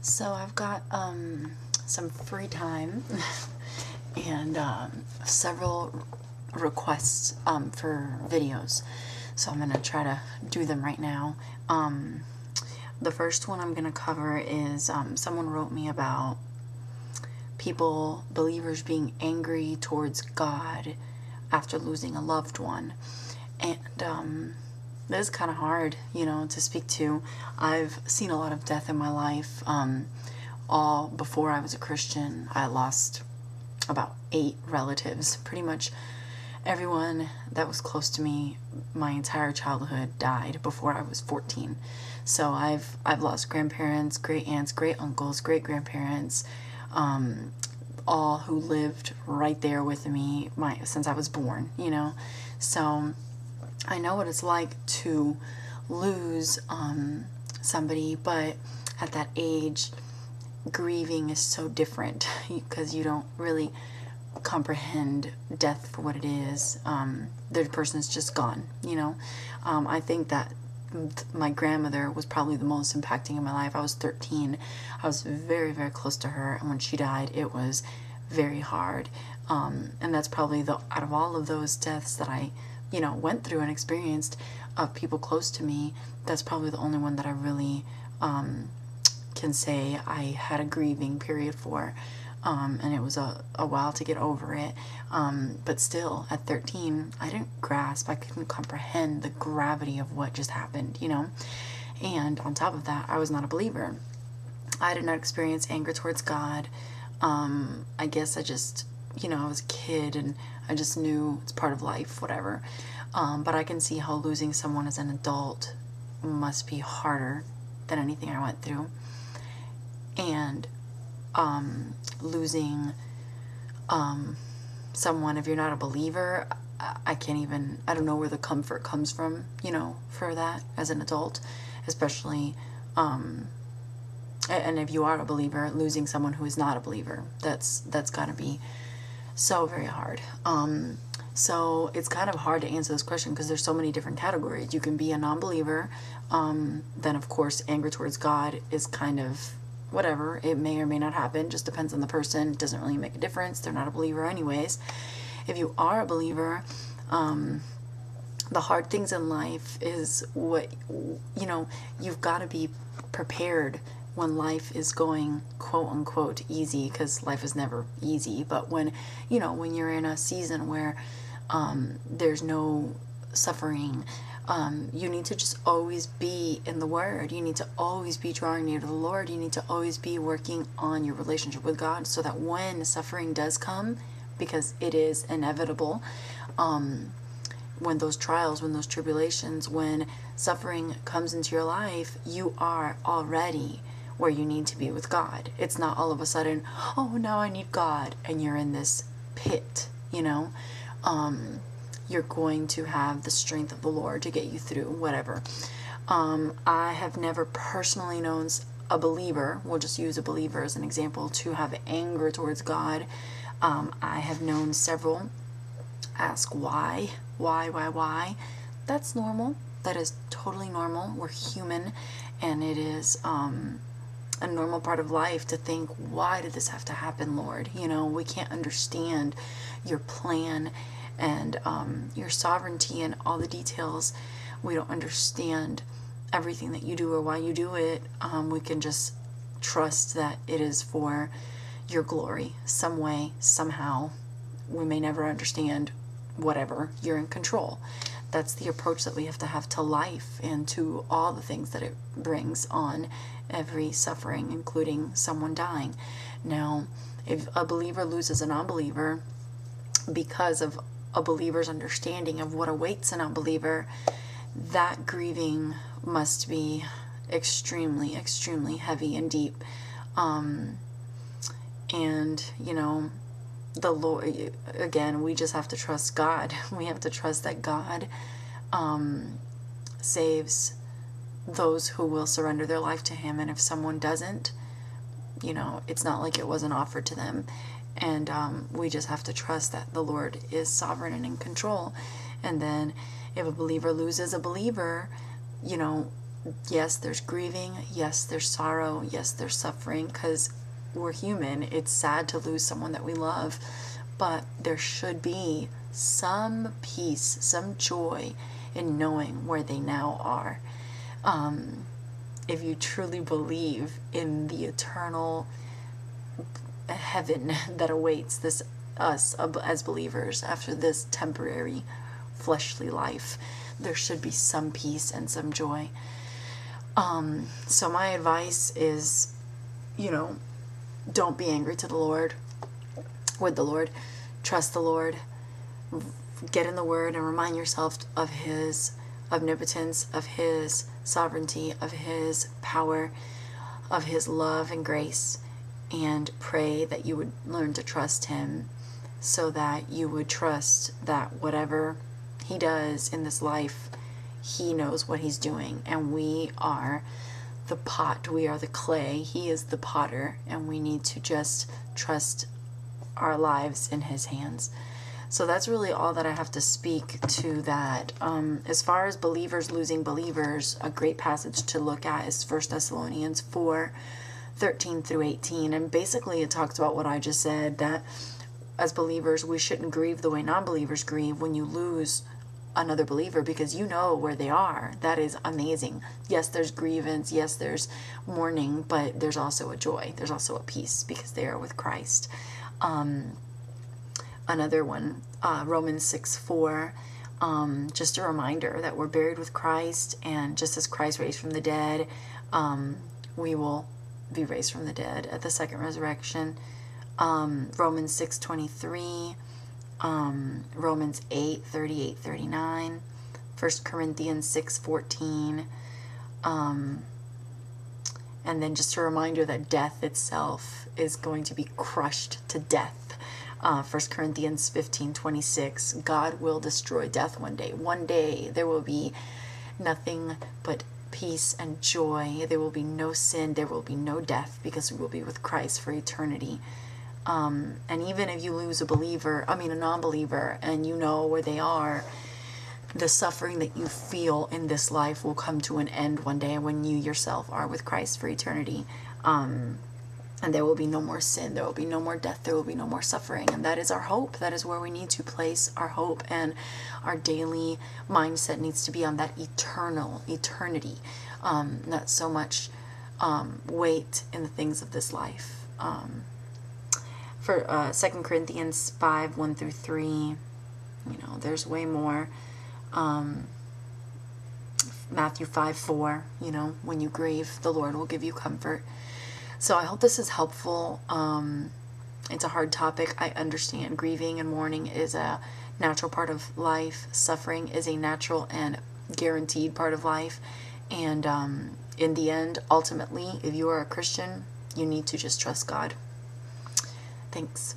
So I've got some free time and several requests for videos. So I'm going to try to do them right now. The first one I'm going to cover is someone wrote me about believers being angry towards God after losing a loved one. And this is kind of hard, to speak to. I've seen a lot of death in my life. All before I was a Christian, I lost about 8 relatives. Pretty much everyone that was close to me my entire childhood died before I was 14. So I've lost grandparents, great aunts, great uncles, great grandparents, all who lived right there with me since I was born, So I know what it's like to lose somebody, but at that age, grieving is so different because you don't really comprehend death for what it is. The person's just gone, I think that my grandmother was probably the most impacting in my life. I was 13. I was very, very close to her, and when she died, it was very hard. And that's probably out of all of those deaths that I went through and experienced of people close to me, that's probably the only one that I really can say I had a grieving period for. And it was a while to get over it. But still, at 13, I didn't grasp, I couldn't comprehend the gravity of what just happened, And on top of that, I was not a believer. I did not experience anger towards God. I guess I just, I was a kid and I just knew it's part of life, whatever. But I can see how losing someone as an adult must be harder than anything I went through. And losing someone, if you're not a believer, I don't know where the comfort comes from, for that as an adult, especially, and if you are a believer, losing someone who is not a believer, that's gotta be so very hard. So it's kind of hard to answer this question because there's so many different categories. You can be a non-believer, then of course anger towards God is kind of whatever, it may or may not happen, just depends on the person. It doesn't really make a difference, they're not a believer anyways. If you are a believer, the hard things in life is what, you've got to be prepared when life is going quote unquote easy, because life is never easy, but when you're in a season where there's no suffering, you need to just always be in the Word. You need to always be drawing near to the Lord. You need to always be working on your relationship with God so that when suffering does come, because it is inevitable, when those trials, when those tribulations, when suffering comes into your life, you are already where you need to be with God. It's not all of a sudden, oh, now I need God, and you're in this pit, you're going to have the strength of the Lord to get you through whatever. I have never personally known a believer, we'll just use a believer as an example, to have anger towards God. I have known several ask why. That's normal. That is totally normal. We're human, and it is a normal part of life to think, why did this have to happen, Lord? We can't understand your plan and your sovereignty and all the details. We don't understand everything that you do or why you do it. We can just trust that it is for your glory, some way, somehow. We may never understand, whatever, you're in control. That's the approach that we have to life and to all the things that it brings on, every suffering, including someone dying. Now, if a believer loses a non-believer because of a believer's understanding of what awaits a non-believer, that grieving must be extremely, extremely heavy and deep. And, the Lord, again, we just have to trust God. We have to trust that God saves those who will surrender their life to Him. And if someone doesn't, it's not like it wasn't offered to them. And we just have to trust that the Lord is sovereign and in control. And then if a believer loses a believer, Yes, there's grieving. Yes, there's sorrow. Yes, there's suffering, because we're human. It's sad to lose someone that we love, but there should be some peace, some joy in knowing where they now are. If you truly believe in the eternal heaven that awaits us as believers after this temporary fleshly life, there should be some peace and some joy. So my advice is, don't be angry to the Lord, with the Lord. Trust the Lord. Get in the Word and remind yourself of His omnipotence, of His sovereignty, of His power, of His love and grace, and pray that you would learn to trust Him, so that you would trust that whatever He does in this life, He knows what He's doing, and we are the pot, we are the clay, He is the potter, and we need to just trust our lives in His hands. So that's really all that I have to speak to that. As far as believers losing believers, a great passage to look at is 1 Thessalonians 4:13-18. And basically it talks about what I just said, that as believers, we shouldn't grieve the way non-believers grieve when you lose another believer, because you know where they are. That is amazing. Yes, there's grievance. Yes, there's mourning, but there's also a joy. There's also a peace, because they are with Christ. Another one, Romans 6:4, just a reminder that we're buried with Christ, and just as Christ raised from the dead, we will be raised from the dead at the second resurrection. Romans 6:23, Romans 8:38-39, 1 Corinthians 6:14, and then just a reminder that death itself is going to be crushed to death. 1 Corinthians 15:26, God will destroy death one day. One day there will be nothing but peace and joy. There will be no sin. There will be no death, because we will be with Christ for eternity. And even if you lose a non-believer, and you know where they are, the suffering that you feel in this life will come to an end one day when you yourself are with Christ for eternity. And there will be no more sin, there will be no more death, there will be no more suffering. And that is our hope. That is where we need to place our hope, and our daily mindset needs to be on that eternity, not so much weight in the things of this life. For 2 Corinthians 5:1-3, there's way more. Matthew 5:4, when you grieve, the Lord will give you comfort. So I hope this is helpful. It's a hard topic. I understand grieving and mourning is a natural part of life. Suffering is a natural and guaranteed part of life. And in the end, ultimately, if you are a Christian, you need to just trust God. Thanks.